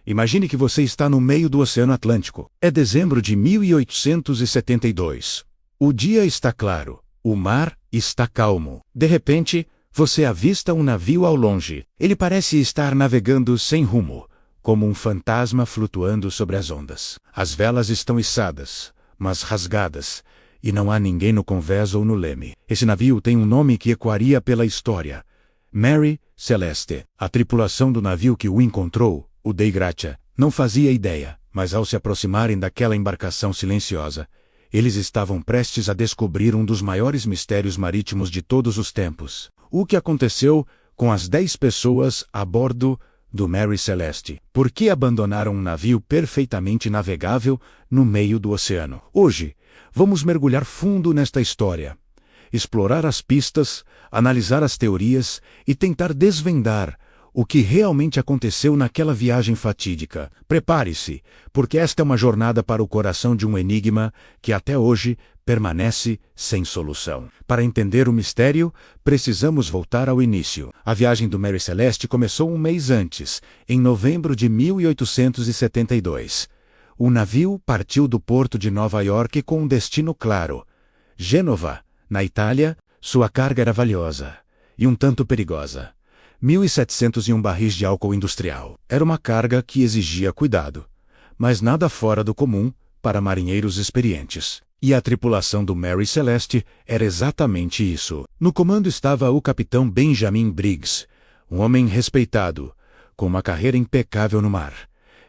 Imagine que você está no meio do Oceano Atlântico. É dezembro de 1872. O dia está claro. O mar está calmo. De repente, você avista um navio ao longe. Ele parece estar navegando sem rumo, como um fantasma flutuando sobre as ondas. As velas estão içadas, mas rasgadas, e não há ninguém no convés ou no leme. Esse navio tem um nome que ecoaria pela história: Mary Celeste. A tripulação do navio que o encontrou, o Dei Gratia, não fazia ideia, mas ao se aproximarem daquela embarcação silenciosa, eles estavam prestes a descobrir um dos maiores mistérios marítimos de todos os tempos. O que aconteceu com as 10 pessoas a bordo do Mary Celeste? Por que abandonaram um navio perfeitamente navegável no meio do oceano? Hoje, vamos mergulhar fundo nesta história, explorar as pistas, analisar as teorias e tentar desvendar o que realmente aconteceu naquela viagem fatídica. Prepare-se, porque esta é uma jornada para o coração de um enigma que até hoje permanece sem solução. Para entender o mistério, precisamos voltar ao início. A viagem do Mary Celeste começou um mês antes, em novembro de 1872. O navio partiu do porto de Nova York com um destino claro: Gênova, na Itália. Sua carga era valiosa e um tanto perigosa: 1.701 barris de álcool industrial. Era uma carga que exigia cuidado, mas nada fora do comum para marinheiros experientes. E a tripulação do Mary Celeste era exatamente isso. No comando estava o capitão Benjamin Briggs, um homem respeitado, com uma carreira impecável no mar.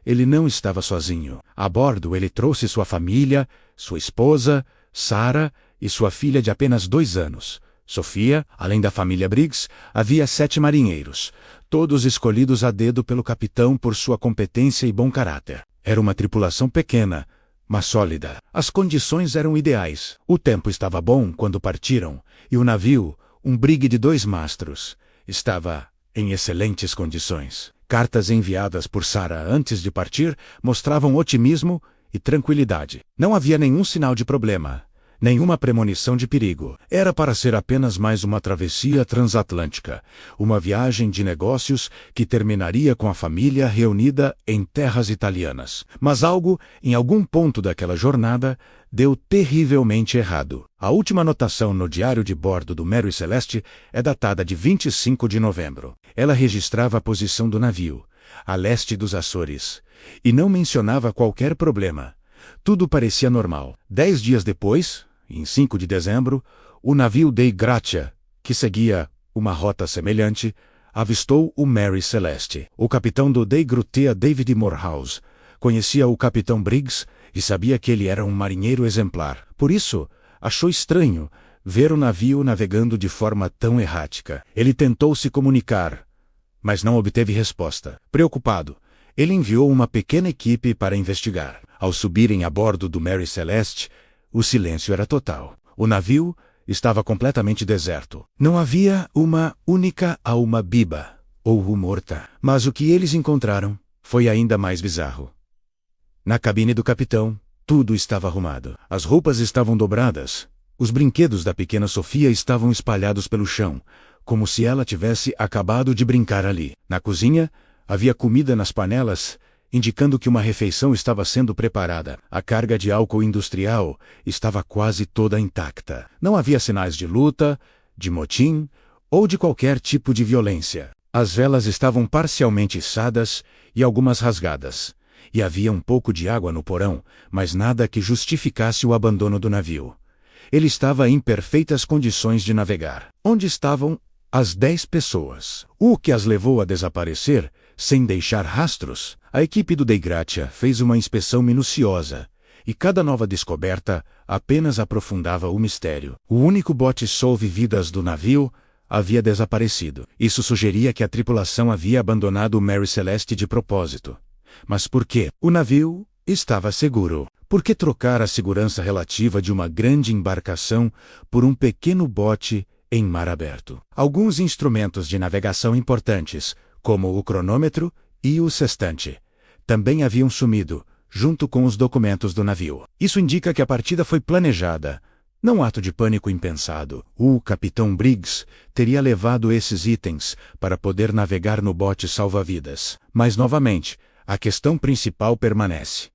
Ele não estava sozinho. A bordo ele trouxe sua família, sua esposa, Sarah, e sua filha de apenas 2 anos. Sofia. Além da família Briggs, havia 7 marinheiros, todos escolhidos a dedo pelo capitão por sua competência e bom caráter. Era uma tripulação pequena, mas sólida. As condições eram ideais. O tempo estava bom quando partiram, e o navio, um brig de 2 mastros, estava em excelentes condições. Cartas enviadas por Sarah antes de partir mostravam otimismo e tranquilidade. Não havia nenhum sinal de problema, nenhuma premonição de perigo. Era para ser apenas mais uma travessia transatlântica, uma viagem de negócios que terminaria com a família reunida em terras italianas. Mas algo, em algum ponto daquela jornada, deu terrivelmente errado. A última anotação no diário de bordo do Mary Celeste é datada de 25 de novembro. Ela registrava a posição do navio, a leste dos Açores, e não mencionava qualquer problema. Tudo parecia normal. 10 dias depois, em 5 de dezembro, o navio Dei Gratia, que seguia uma rota semelhante, avistou o Mary Celeste. O capitão do Dei Gratia, David Morehouse, conhecia o capitão Briggs e sabia que ele era um marinheiro exemplar. Por isso, achou estranho ver o navio navegando de forma tão errática. Ele tentou se comunicar, mas não obteve resposta. Preocupado, ele enviou uma pequena equipe para investigar. Ao subirem a bordo do Mary Celeste, o silêncio era total. O navio estava completamente deserto. Não havia uma única alma viva ou morta. Mas o que eles encontraram foi ainda mais bizarro. Na cabine do capitão, tudo estava arrumado. As roupas estavam dobradas. Os brinquedos da pequena Sofia estavam espalhados pelo chão, como se ela tivesse acabado de brincar ali. Na cozinha, havia comida nas panelas, indicando que uma refeição estava sendo preparada. A carga de álcool industrial estava quase toda intacta. Não havia sinais de luta, de motim ou de qualquer tipo de violência. As velas estavam parcialmente içadas e algumas rasgadas. E havia um pouco de água no porão, mas nada que justificasse o abandono do navio. Ele estava em perfeitas condições de navegar. Onde estavam as 10 pessoas? O que as levou a desaparecer sem deixar rastros? A equipe do Dei Gratia fez uma inspeção minuciosa, e cada nova descoberta apenas aprofundava o mistério. O único bote salva-vidas do navio havia desaparecido. Isso sugeria que a tripulação havia abandonado o Mary Celeste de propósito. Mas por quê? O navio estava seguro. Por que trocar a segurança relativa de uma grande embarcação por um pequeno bote em mar aberto? Alguns instrumentos de navegação importantes, como o cronômetro e o sextante, também haviam sumido, junto com os documentos do navio. Isso indica que a partida foi planejada, não ato de pânico impensado. O capitão Briggs teria levado esses itens para poder navegar no bote salva-vidas. Mas novamente, a questão principal permanece.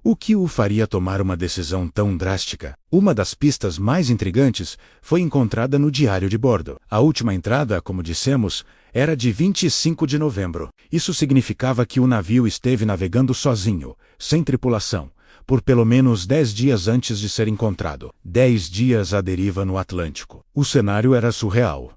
O que o faria tomar uma decisão tão drástica? Uma das pistas mais intrigantes foi encontrada no diário de bordo. A última entrada, como dissemos, era de 25 de novembro. Isso significava que o navio esteve navegando sozinho, sem tripulação, por pelo menos 10 dias antes de ser encontrado. 10 dias à deriva no Atlântico. O cenário era surreal.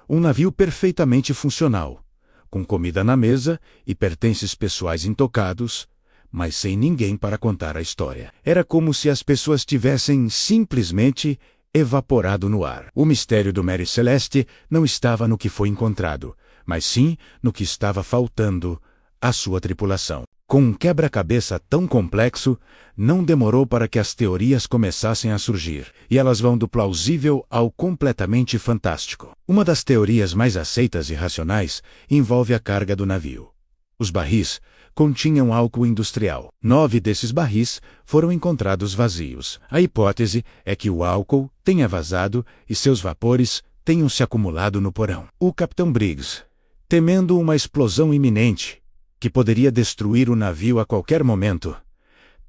Um navio perfeitamente funcional, com comida na mesa e pertences pessoais intocados, mas sem ninguém para contar a história. Era como se as pessoas tivessem simplesmente evaporado no ar. O mistério do Mary Celeste não estava no que foi encontrado, mas sim no que estava faltando à sua tripulação. Com um quebra-cabeça tão complexo, não demorou para que as teorias começassem a surgir, e elas vão do plausível ao completamente fantástico. Uma das teorias mais aceitas e racionais envolve a carga do navio. Os barris continham álcool industrial. 9 desses barris foram encontrados vazios. A hipótese é que o álcool tenha vazado e seus vapores tenham se acumulado no porão. O capitão Briggs, temendo uma explosão iminente, que poderia destruir o navio a qualquer momento,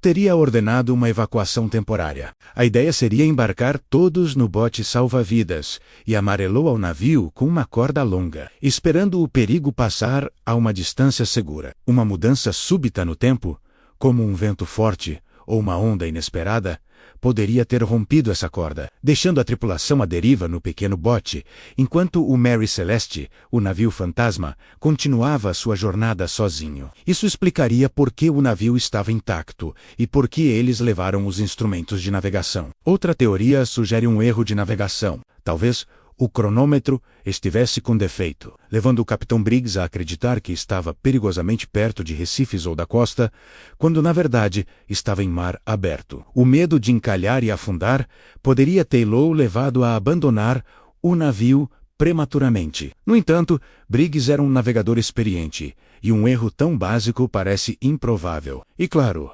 teria ordenado uma evacuação temporária. A ideia seria embarcar todos no bote salva-vidas e amarelou ao navio com uma corda longa, esperando o perigo passar a uma distância segura. Uma mudança súbita no tempo, como um vento forte ou uma onda inesperada, poderia ter rompido essa corda, deixando a tripulação à deriva no pequeno bote, enquanto o Mary Celeste, o navio fantasma, continuava sua jornada sozinho. Isso explicaria por que o navio estava intacto e por que eles levaram os instrumentos de navegação. Outra teoria sugere um erro de navegação. Talvez o cronômetro estivesse com defeito, levando o capitão Briggs a acreditar que estava perigosamente perto de Recifes ou da costa, quando na verdade estava em mar aberto. O medo de encalhar e afundar poderia tê-lo levado a abandonar o navio prematuramente. No entanto, Briggs era um navegador experiente, e um erro tão básico parece improvável. E claro,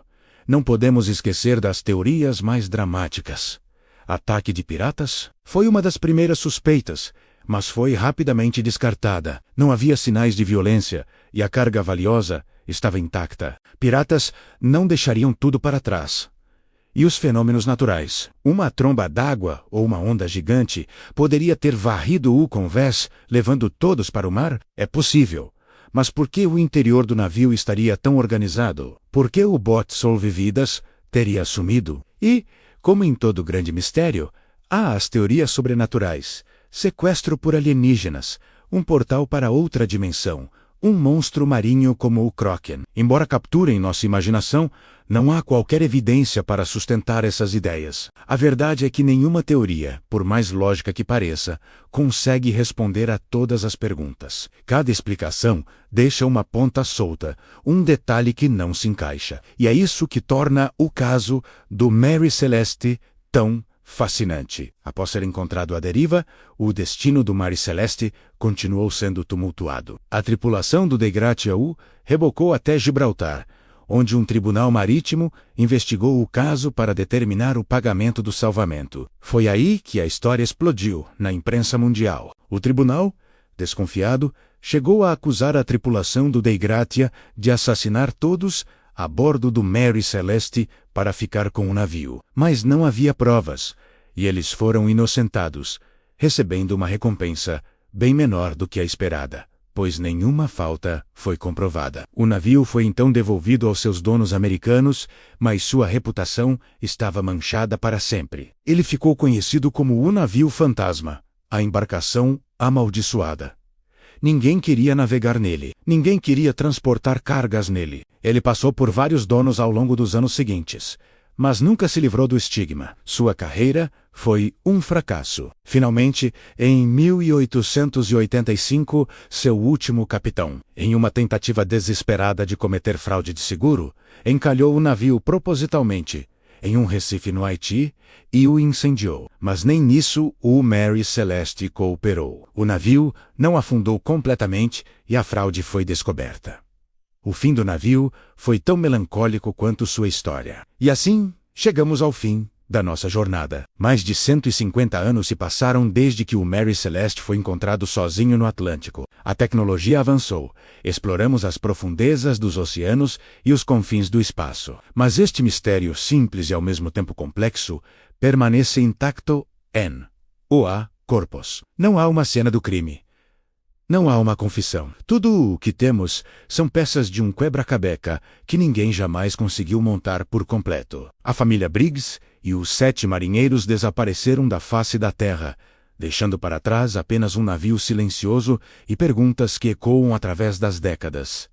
não podemos esquecer das teorias mais dramáticas. Ataque de piratas? Foi uma das primeiras suspeitas, mas foi rapidamente descartada. Não havia sinais de violência e a carga valiosa estava intacta. Piratas não deixariam tudo para trás. E os fenômenos naturais? Uma tromba d'água ou uma onda gigante poderia ter varrido o convés, levando todos para o mar? É possível. Mas por que o interior do navio estaria tão organizado? Por que o bote salva-vidas teria sumido? E, como em todo grande mistério, há as teorias sobrenaturais, sequestro por alienígenas, um portal para outra dimensão, um monstro marinho como o Kraken. Embora capturem nossa imaginação, não há qualquer evidência para sustentar essas ideias. A verdade é que nenhuma teoria, por mais lógica que pareça, consegue responder a todas as perguntas. Cada explicação deixa uma ponta solta, um detalhe que não se encaixa. E é isso que torna o caso do Mary Celeste tão fascinante. Após ser encontrado à deriva, o destino do Mary Celeste continuou sendo tumultuado. A tripulação do Dei Gratia-U rebocou até Gibraltar, onde um tribunal marítimo investigou o caso para determinar o pagamento do salvamento. Foi aí que a história explodiu na imprensa mundial. O tribunal, desconfiado, chegou a acusar a tripulação do Dei Gratia de assassinar todos a bordo do Mary Celeste para ficar com o navio. Mas não havia provas, e eles foram inocentados, recebendo uma recompensa bem menor do que a esperada, pois nenhuma falta foi comprovada. O navio foi então devolvido aos seus donos americanos, mas sua reputação estava manchada para sempre. Ele ficou conhecido como o navio fantasma, a embarcação amaldiçoada. Ninguém queria navegar nele. Ninguém queria transportar cargas nele. Ele passou por vários donos ao longo dos anos seguintes, mas nunca se livrou do estigma. Sua carreira foi um fracasso. Finalmente, em 1885, seu último capitão, em uma tentativa desesperada de cometer fraude de seguro, encalhou o navio propositalmente em um recife no Haiti e o incendiou. Mas nem nisso o Mary Celeste cooperou. O navio não afundou completamente e a fraude foi descoberta. O fim do navio foi tão melancólico quanto sua história. E assim, chegamos ao fim da nossa jornada. Mais de 150 anos se passaram desde que o Mary Celeste foi encontrado sozinho no Atlântico. A tecnologia avançou, exploramos as profundezas dos oceanos e os confins do espaço. Mas este mistério simples e ao mesmo tempo complexo permanece intacto en o corpus. Não há uma cena do crime. Não há uma confissão. Tudo o que temos são peças de um quebra-cabeça que ninguém jamais conseguiu montar por completo. A família Briggs e os 7 marinheiros desapareceram da face da terra, deixando para trás apenas um navio silencioso e perguntas que ecoam através das décadas.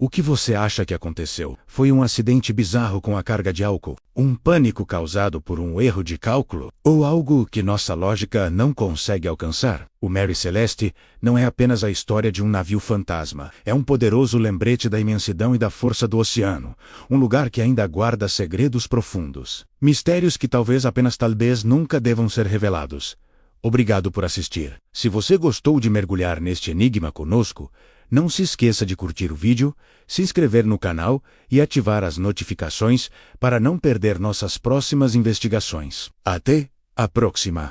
O que você acha que aconteceu? Foi um acidente bizarro com a carga de álcool? Um pânico causado por um erro de cálculo? Ou algo que nossa lógica não consegue alcançar? O Mary Celeste não é apenas a história de um navio fantasma. É um poderoso lembrete da imensidão e da força do oceano. Um lugar que ainda guarda segredos profundos. Mistérios que talvez nunca devam ser revelados. Obrigado por assistir. Se você gostou de mergulhar neste enigma conosco, não se esqueça de curtir o vídeo, se inscrever no canal e ativar as notificações para não perder nossas próximas investigações. Até a próxima!